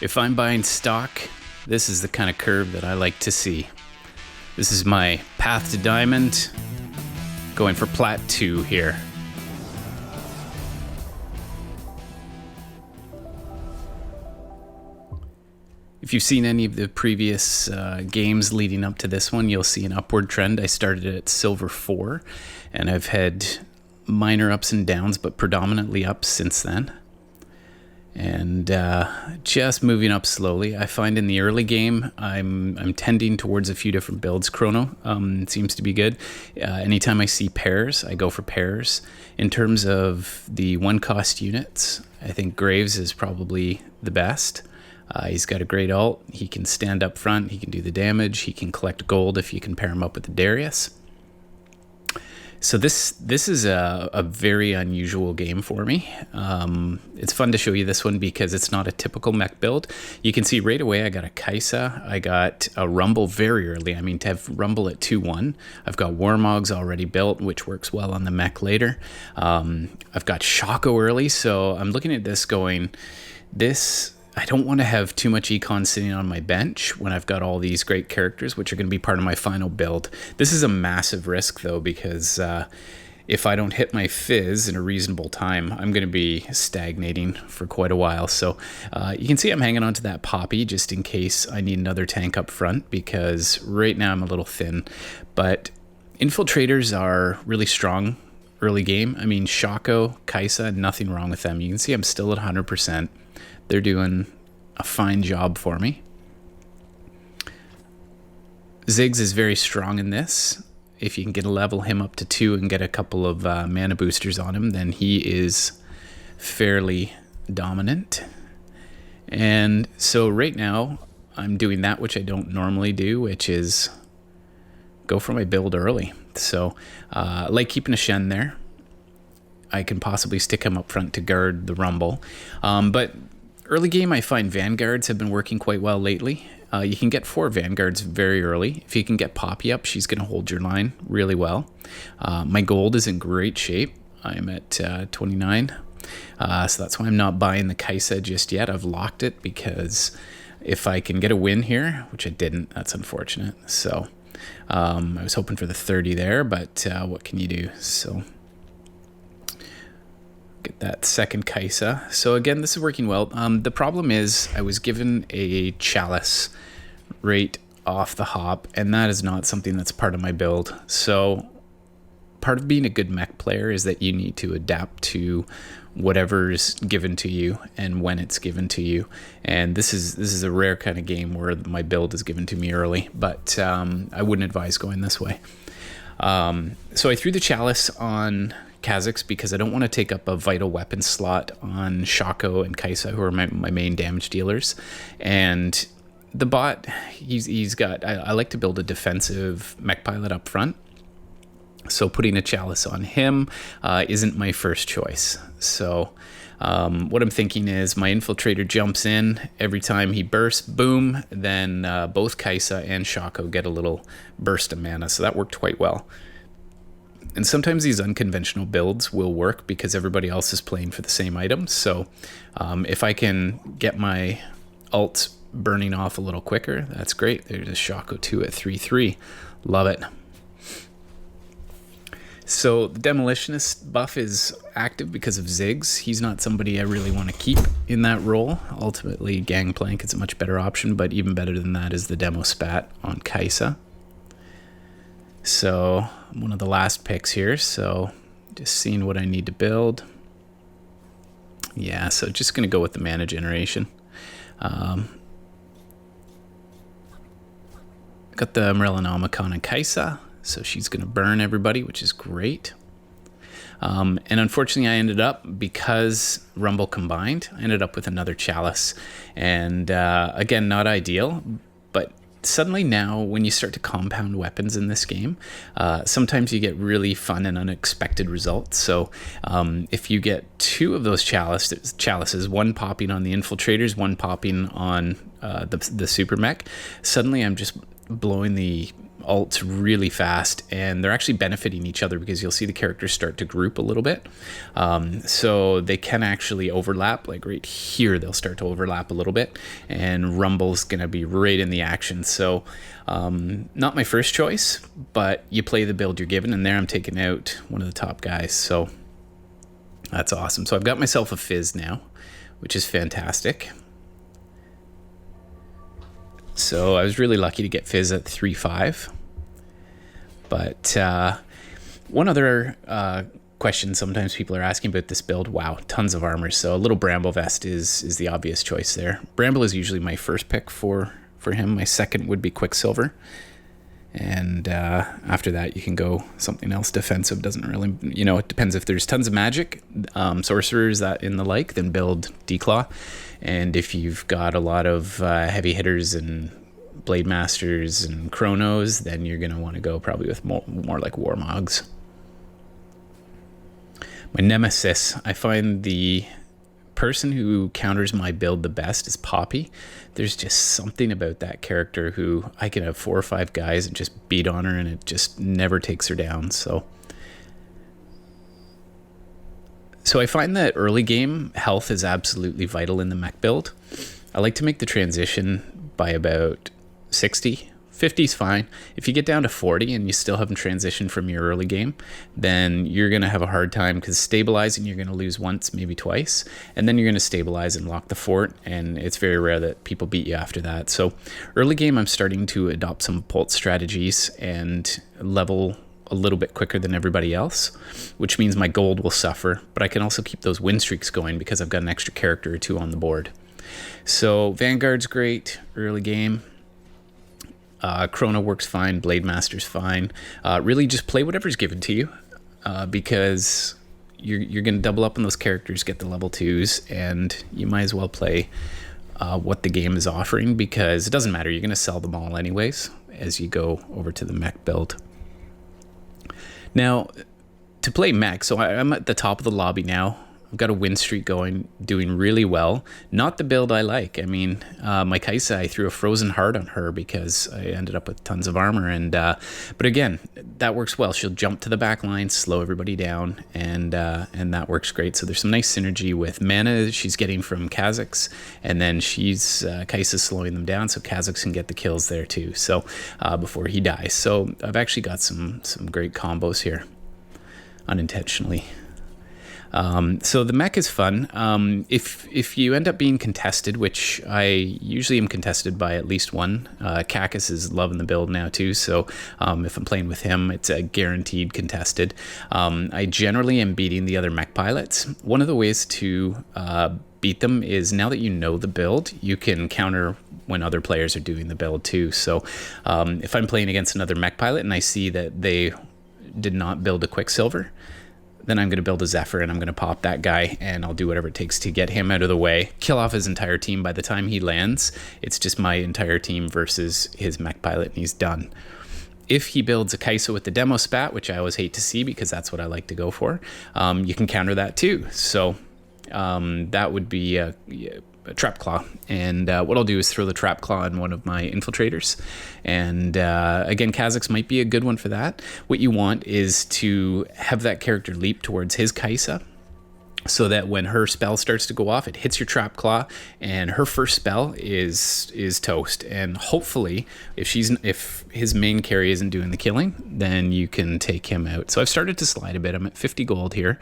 If I'm buying stock, this is the kind of curve that I like to see. This is my path to diamond, going for plat 2 here. If you've seen any of the previous games leading up to this one, you'll see an upward trend. I started at silver 4, and I've had minor ups and downs, but predominantly ups since then. And just moving up slowly. I find in the early game, I'm tending towards a few different builds. Chrono seems to be good. Anytime I see pairs, I go for pairs. In terms of the one-cost units, I think Graves is probably the best. He's got a great ult. He can stand up front. He can do the damage. He can collect gold if you can pair him up with the Darius. So this is a very unusual game for me. It's fun to show you this one because it's not a typical mech build. You can see right away I got a Kaisa. I got a Rumble very early. I mean, to have Rumble at 2-1. I've got Warmogs already built, which works well on the mech later. I've got Shaco early, so I'm looking at this going, I don't want to have too much econ sitting on my bench when I've got all these great characters, which are going to be part of my final build. This is a massive risk, though, because if I don't hit my fizz in a reasonable time, I'm going to be stagnating for quite a while. So you can see I'm hanging on to that Poppy just in case I need another tank up front, because right now I'm a little thin. But infiltrators are really strong early game. I mean, Shaco, Kaisa, nothing wrong with them. You can see I'm still at 100%. They're doing a fine job for me. Ziggs is very strong in this. If you can get a level him up to 2 and get a couple of mana boosters on him, then he is fairly dominant. And so right now, I'm doing that which I don't normally do, which is go for my build early. So I like keeping a Shen there. I can possibly stick him up front to guard the Rumble. But early game, I find Vanguards have been working quite well lately. You can get 4 Vanguards very early. If you can get Poppy up, she's going to hold your line really well. My gold is in great shape. I'm at 29. So that's why I'm not buying the Kaisa just yet. I've locked it because if I can get a win here, which I didn't, that's unfortunate. So I was hoping for the 30 there, but what can you do? So get that second Kaisa. So again, this is working well. The problem is I was given a Chalice right off the hop, and that is not something that's part of my build. So part of being a good mech player is that you need to adapt to whatever's given to you and when it's given to you. And this is a rare kind of game where my build is given to me early, but I wouldn't advise going this way. So I threw the Chalice on Kha'Zix because I don't want to take up a vital weapon slot on Shaco and Kaisa, who are my main damage dealers. And the bot, he's got, I like to build a defensive mech pilot up front. So putting a Chalice on him isn't my first choice. So what I'm thinking is my infiltrator jumps in every time he bursts, boom, then both Kaisa and Shaco get a little burst of mana. So that worked quite well. And sometimes these unconventional builds will work because everybody else is playing for the same items. So if I can get my ults burning off a little quicker, that's great. There's a Shaco 2 at 3-3. Love it. So the Demolitionist buff is active because of Ziggs. He's not somebody I really want to keep in that role. Ultimately, Gangplank is a much better option, but even better than that is the Demo Spat on Kaisa. So I'm one of the last picks here, so just seeing what I need to build. Yeah, so just going to go with the mana generation. Got the Morellonomicon and Kaisa, so she's going to burn everybody, which is great. And unfortunately, I ended up, because Rumble combined, I ended up with another Chalice. And again, not ideal, but suddenly now, when you start to compound weapons in this game, sometimes you get really fun and unexpected results. So if you get 2 of those chalices, one popping on the infiltrators, one popping on the super mech, suddenly I'm just blowing the ults really fast, and they're actually benefiting each other because you'll see the characters start to group a little bit. So they can actually overlap, like right here, they'll start to overlap a little bit, and Rumble's gonna be right in the action. So not my first choice, but you play the build you're given, and there I'm taking out one of the top guys. So that's awesome. So I've got myself a Fizz now, which is fantastic. So I was really lucky to get Fizz at 3-5. But one other question sometimes people are asking about this build. Wow, tons of armor. So a little Bramble Vest is the obvious choice there. Bramble is usually my first pick for him. My second would be Quicksilver. And after that, you can go something else defensive. Doesn't really, it depends. If there's tons of magic, sorcerers that in the like, then build Declaw. And if you've got a lot of heavy hitters and Blade Masters and Chronos, then you're going to want to go probably with more like Warmogs. My nemesis, I find the person who counters my build the best is Poppy. There's just something about that character who I can have 4 or 5 guys and just beat on her, and it just never takes her down. So I find that early game health is absolutely vital in the mech build. I like to make the transition by about 60. 50 is fine. If you get down to 40 and you still haven't transitioned from your early game, then you're going to have a hard time, because stabilizing you're going to lose once, maybe twice, and then you're going to stabilize and lock the fort, and it's very rare that people beat you after that. So early game, I'm starting to adopt some pulse strategies and level a little bit quicker than everybody else, which means my gold will suffer, but I can also keep those win streaks going because I've got an extra character or 2 on the board. So Vanguard's great early game. Chrono works fine. Blade Master's fine. Really just play whatever's given to you, because you're going to double up on those characters, get the level 2s, and you might as well play what the game is offering, because it doesn't matter. You're going to sell them all anyways as you go over to the mech build. Now, to play mech, so I'm at the top of the lobby now. I've got a win streak going, doing really well. Not the build I like. I mean, my Kaisa, I threw a frozen heart on her because I ended up with tons of armor. And but again, that works well. She'll jump to the back line, slow everybody down, and that works great. So there's some nice synergy with mana she's getting from Kha'Zix, and then Kaisa's slowing them down, so Kha'Zix can get the kills there too. So before he dies. So I've actually got some great combos here, unintentionally. So the mech is fun. If you end up being contested, which I usually am contested by at least one, Cacus is loving the build now too. So if I'm playing with him, it's a guaranteed contested. I generally am beating the other mech pilots. One of the ways to beat them is, now that you know the build, you can counter when other players are doing the build too. So if I'm playing against another mech pilot and I see that they did not build a Quicksilver, then I'm going to build a Zephyr, and I'm going to pop that guy, and I'll do whatever it takes to get him out of the way, kill off his entire team. By the time he lands, it's just my entire team versus his mech pilot, and he's done. If he builds a Kaisa with the demo spat, which I always hate to see because that's what I like to go for, you can counter that too. So that would be a Trap Claw, and what I'll do is throw the Trap Claw in one of my infiltrators, and again, Kha'Zix might be a good one for that. What you want is to have that character leap towards his Kaisa, so that when her spell starts to go off, it hits your Trap Claw, and her first spell is toast. And hopefully, if his main carry isn't doing the killing, then you can take him out. So I've started to slide a bit. I'm at 50 gold here.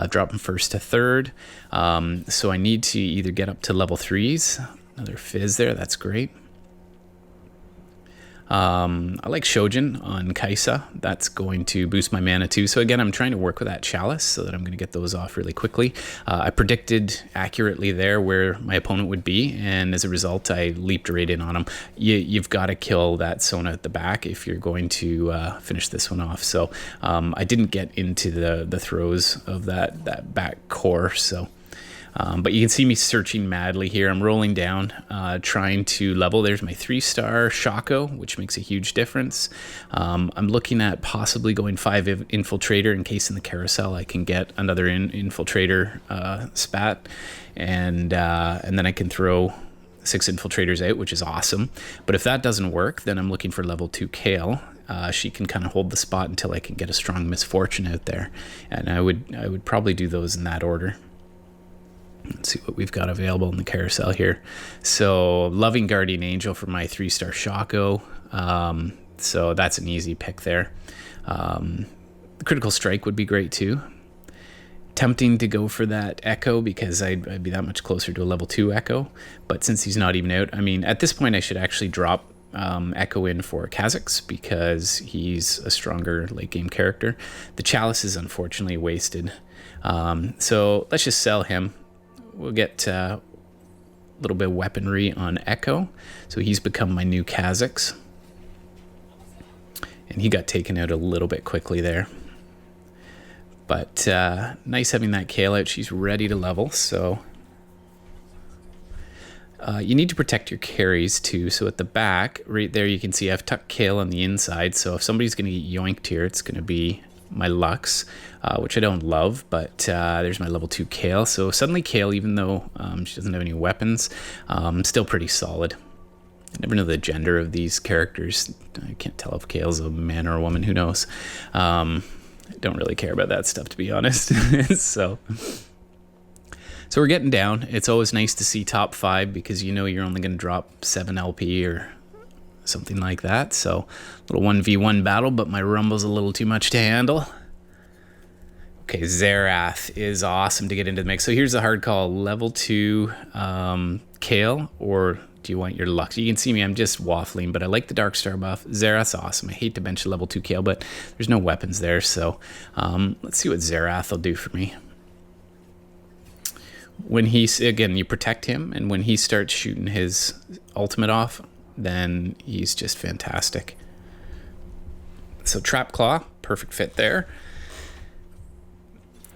Drop from first to third. So I need to either get up to level 3s. Another Fizz there. That's great. I like Shojin on Kaisa. That's going to boost my mana too. So again, I'm trying to work with that Chalice so that I'm going to get those off really quickly. I predicted accurately there where my opponent would be, and as a result, I leaped right in on him. You've got to kill that Sona at the back if you're going to finish this one off. So I didn't get into the throes of that back core, so... but you can see me searching madly here. I'm rolling down, trying to level. There's my 3-star Shaco, which makes a huge difference. I'm looking at possibly going 5 Infiltrator in case in the carousel I can get another Infiltrator spat. And then I can throw 6 Infiltrators out, which is awesome. But if that doesn't work, then I'm looking for level 2 Kale. she can kind of hold the spot until I can get a strong misfortune out there. And I would probably do those in that order. Let's see what we've got available in the carousel here. So Loving Guardian Angel for my 3-star Shaco. So that's an easy pick there. Critical Strike would be great too. Tempting to go for that Echo because I'd be that much closer to a level 2 Echo. But since he's not even out, I mean, at this point I should actually drop Echo in for Kha'Zix because he's a stronger late game character. The Chalice is unfortunately wasted. So let's just sell him. We'll get a little bit of weaponry on Echo. So he's become my new Kha'Zix. And he got taken out a little bit quickly there. But nice having that Kale out. She's ready to level. So you need to protect your carries too. So at the back, right there, you can see I've tucked Kale on the inside. So if somebody's going to get yoinked here, it's going to be my Lux, which I don't love, but there's my level 2 Kale. So suddenly Kale, even though she doesn't have any weapons, still pretty solid. I never know the gender of these characters. I can't tell if Kale's a man or a woman, who knows. I don't really care about that stuff, to be honest. So we're getting down. It's always nice to see top 5 because you know you're only going to drop 7 LP or something like that. So a little 1v1 battle, but my Rumble's a little too much to handle. Okay, Xerath is awesome to get into the mix. So here's the hard call. Level 2 Kale, or do you want your Lux? You can see me, I'm just waffling, but I like the Dark Star buff. Xerath's awesome. I hate to bench a level 2 Kale, but there's no weapons there. So let's see what Xerath will do for me. When he's, again, you protect him, and when he starts shooting his ultimate off, then he's just fantastic. So Trap Claw, perfect fit there.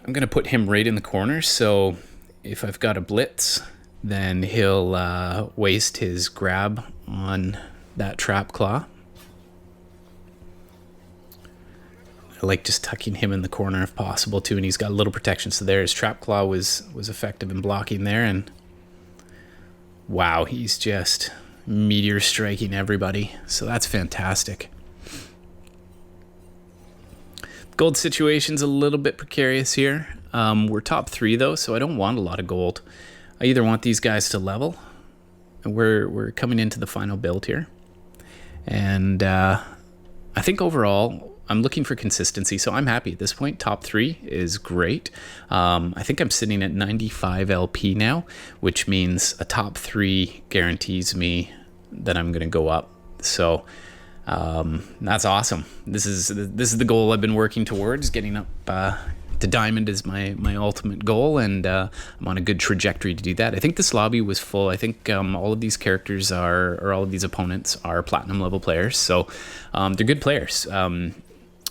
I'm going to put him right in the corner, so if I've got a blitz, then he'll waste his grab on that Trap Claw. I like just tucking him in the corner if possible too, and he's got a little protection. So there, his Trap Claw was effective in blocking there, and wow, he's just meteor striking everybody. So that's fantastic. Gold situation's a little bit precarious here. We're top 3 though, so I don't want a lot of gold. I either want these guys to level, and we're coming into the final build here, and I think overall I'm looking for consistency, so I'm happy at this point. Top 3 is great. I think I'm sitting at 95 LP now, which means a top 3 guarantees me that I'm going to go up. So that's awesome. This is the goal I've been working towards. Getting up to Diamond is my ultimate goal, and I'm on a good trajectory to do that. I think this lobby was full. I think all of these characters or all of these opponents are platinum level players, so they're good players.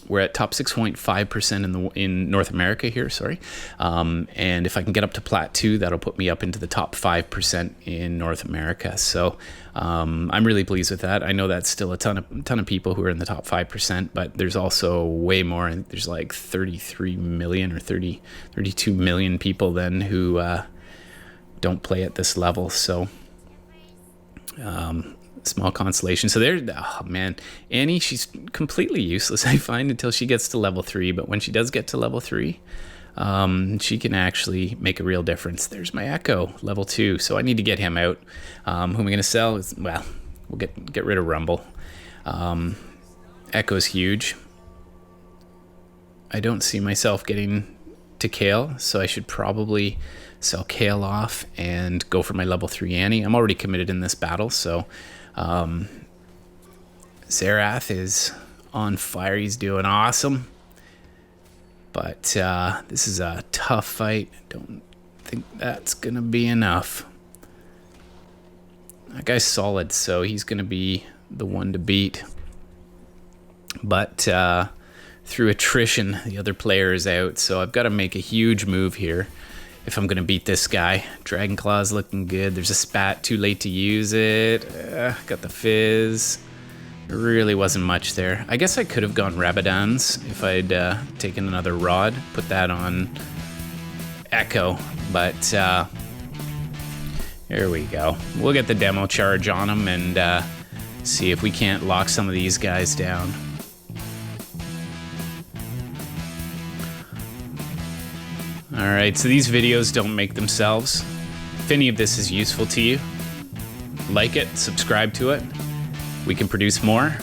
We're at top 6.5% in North America here, sorry. And if I can get up to Plat 2, that'll put me up into the top 5% in North America. So I'm really pleased with that. I know that's still a ton of people who are in the top 5%, but there's also way more. I think there's like 33 million or 32 million people then who don't play at this level. So small consolation. So there, oh man, Annie, she's completely useless, I find, until she gets to level 3. But when she does get to level 3, she can actually make a real difference. There's my Echo, level 2. So I need to get him out. Who am I going to sell? Well, we'll get rid of Rumble. Echo's huge. I don't see myself getting to Kale, so I should probably sell Kale off and go for my level 3 Annie. I'm already committed in this battle, so Xerath is on fire. He's doing awesome. But this is a tough fight. Don't think that's going to be enough. That guy's solid, so he's going to be the one to beat. But through attrition, the other player is out, so I've got to make a huge move here if I'm going to beat this guy. Dragon Claw's looking good. There's a spat, too late to use it. Got the fizz. There really wasn't much there. I guess I could have gone Rabadon's if I'd taken another rod, put that on Echo, but here we go. We'll get the demo charge on him and see if we can't lock some of these guys down. Alright, so these videos don't make themselves. If any of this is useful to you, like it, subscribe to it. We can produce more.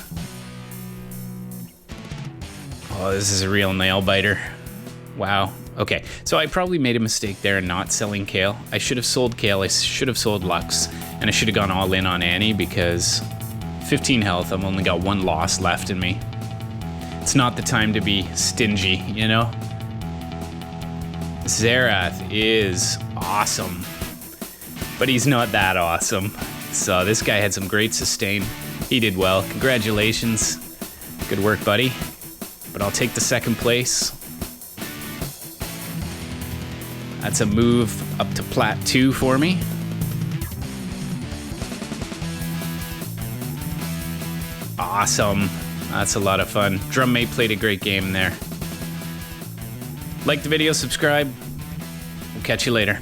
Oh, this is a real nail biter. Wow. Okay, so I probably made a mistake there in not selling Kale. I should have sold Kale, I should have sold Lux, and I should have gone all in on Annie because 15 health, I've only got 1 loss left in me. It's not the time to be stingy, you know? Xerath is awesome, but he's not that awesome. So this guy had some great sustain. He did well. Congratulations. Good work, buddy. But I'll take the 2nd place. That's a move up to Plat 2 for me. Awesome. That's a lot of fun. Drummate played a great game there. Like the video, subscribe. We'll catch you later.